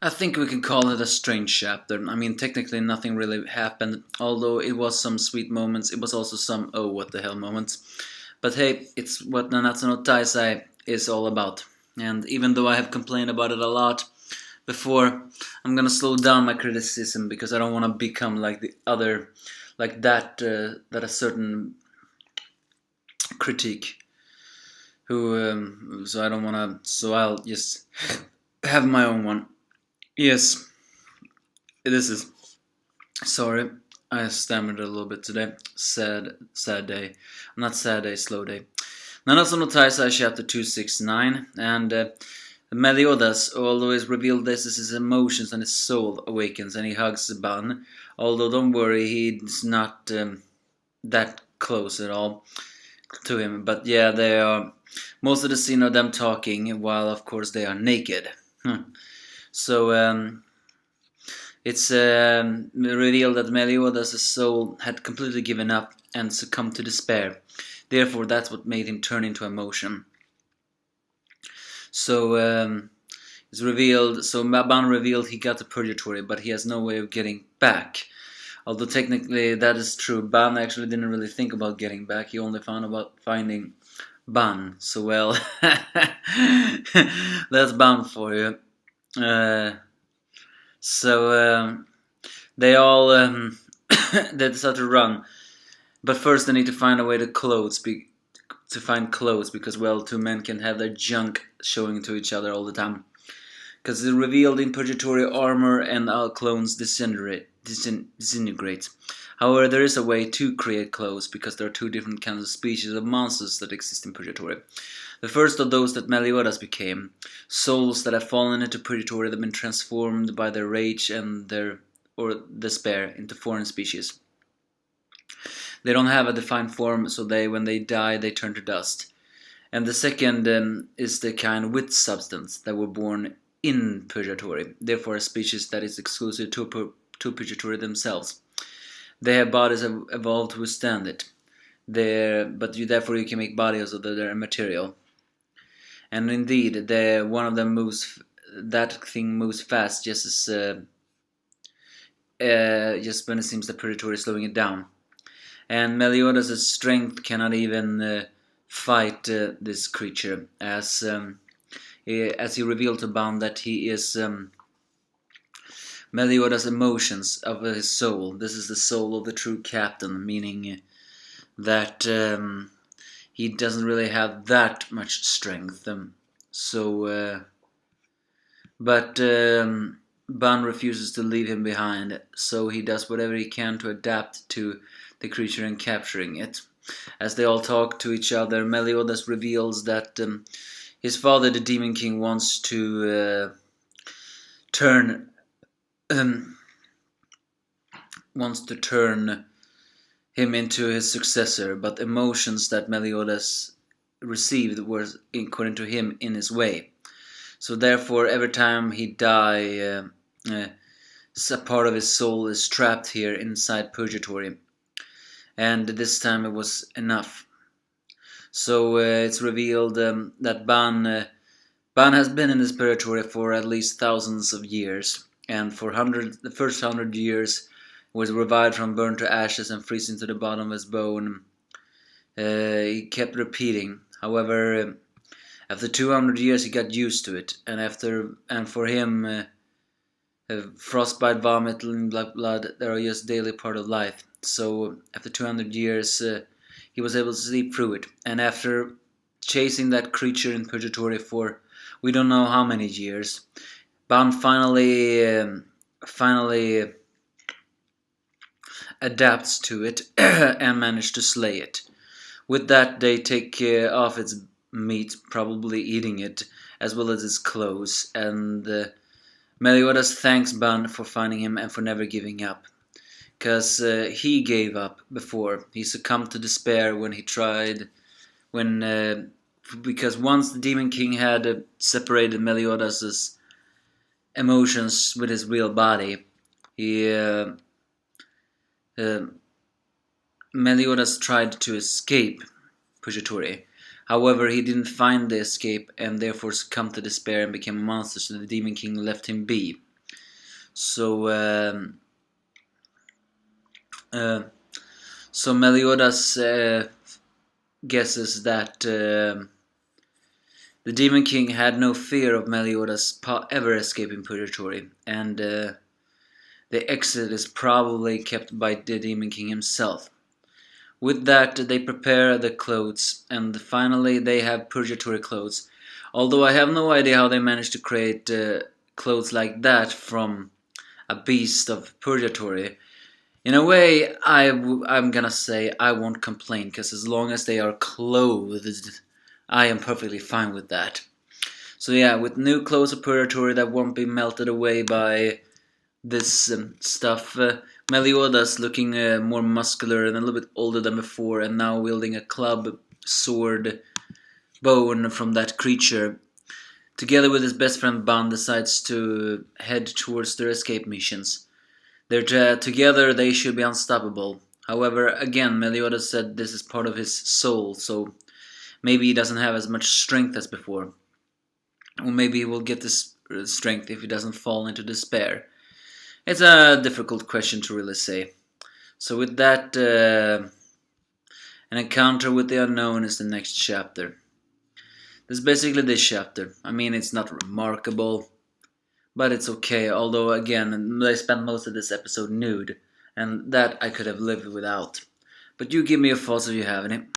I think we can call it a strange chapter. I mean, technically nothing really happened, although it was some sweet moments. It was also some oh what the hell moments. But hey, it's what Nanatsu no Taizai is all about. And even though I have complained about it a lot before, I'm gonna slow down my criticism because I don't want to become like the other, like that a certain critique who. So I don't want to. So I'll just have my own one. Yes, this is. Sorry, I stammered a little bit today. Sad day. Not sad day, slow day. Nanatsu no Taizai chapter 269, and Meliodas, although he's revealed this as his emotions and his soul awakens, and he hugs Ban. Although don't worry, he's not that close at all to him. But yeah, they are. Most of the scene of them talking, while of course they are naked. So it's revealed that Meliodas' soul had completely given up and succumbed to despair. Therefore, that's what made him turn into emotion. So it's revealed. So Ban revealed he got to purgatory, but he has no way of getting back. Although technically that is true, Ban actually didn't really think about getting back. He only found about finding Ban. So well, that's Ban for you. So they all they decide to run, but first they need to find a way to find clothes because well, two men can have their junk showing to each other all the time. Because it's revealed in purgatory armor and all clones disintegrate. However, there is a way to create clothes because there are two different kinds of species of monsters that exist in purgatory. The first of those that Meliodas became, souls that have fallen into purgatory that have been transformed by their rage and their despair into foreign species. They don't have a defined form, so when they die, they turn to dust. And the second is the kind with substance that were born in purgatory, therefore a species that is exclusive to purgatory themselves. They have bodies evolved to withstand it. Therefore you can make bodies of their material. And indeed, one of them moves. That thing moves fast, just when it seems that purgatory is slowing it down. And Meliodas' strength cannot even fight this creature, as he revealed to Ban that he is Meliodas' emotions of his soul. This is the soul of the true captain, meaning that he doesn't really have that much strength. But Ban refuses to leave him behind, so he does whatever he can to adapt to the creature and capturing it. As they all talk to each other, Meliodas reveals that his father, the Demon King, wants to turn him into his successor, but emotions that Meliodas received were, according to him, in his way. So therefore, every time he dies, a part of his soul is trapped here inside purgatory. And this time it was enough. So it's revealed that Ban has been in this purgatory for at least thousands of years, and for the first 100 years was revived from burned to ashes and freezing to the bottom of his bone. He kept repeating. However, after 200 years he got used to it, and for him, frostbite, vomit, and black blood, they are just daily part of life. So after 200 years, he was able to sleep through it, and after chasing that creature in purgatory for we don't know how many years, Ban finally adapts to it and manages to slay it. With that, they take off its meat, probably eating it, as well as its clothes, and Meliodas thanks Ban for finding him and for never giving up. Because he gave up before. He succumbed to despair when he tried, because once the Demon King had separated Meliodas' emotions with his real body, Meliodas tried to escape purgatory. However, he didn't find the escape and therefore succumbed to despair and became a monster, so the Demon King left him be. So uh, so Meliodas guesses that the Demon King had no fear of Meliodas ever escaping purgatory, and the exit is probably kept by the Demon King himself. With that, they prepare the clothes, and finally they have purgatory clothes. Although I have no idea how they managed to create clothes like that from a beast of purgatory. In a way, I'm gonna say I won't complain, because as long as they are clothed, I am perfectly fine with that. So yeah, with new clothes of purgatory that won't be melted away by this stuff, Meliodas looking more muscular and a little bit older than before, and now wielding a club, sword, bone from that creature. Together with his best friend Ban, decides to head towards their escape missions. Together they should be unstoppable. However, again, Meliodas said this is part of his soul, so maybe he doesn't have as much strength as before. Or maybe he will get this strength if he doesn't fall into despair. It's a difficult question to really say. So with that, an encounter with the unknown is the next chapter. That's basically this chapter. I mean, it's not remarkable, but it's okay. Although, again, I spent most of this episode nude, and that I could have lived without. But you give me your thoughts if you have any.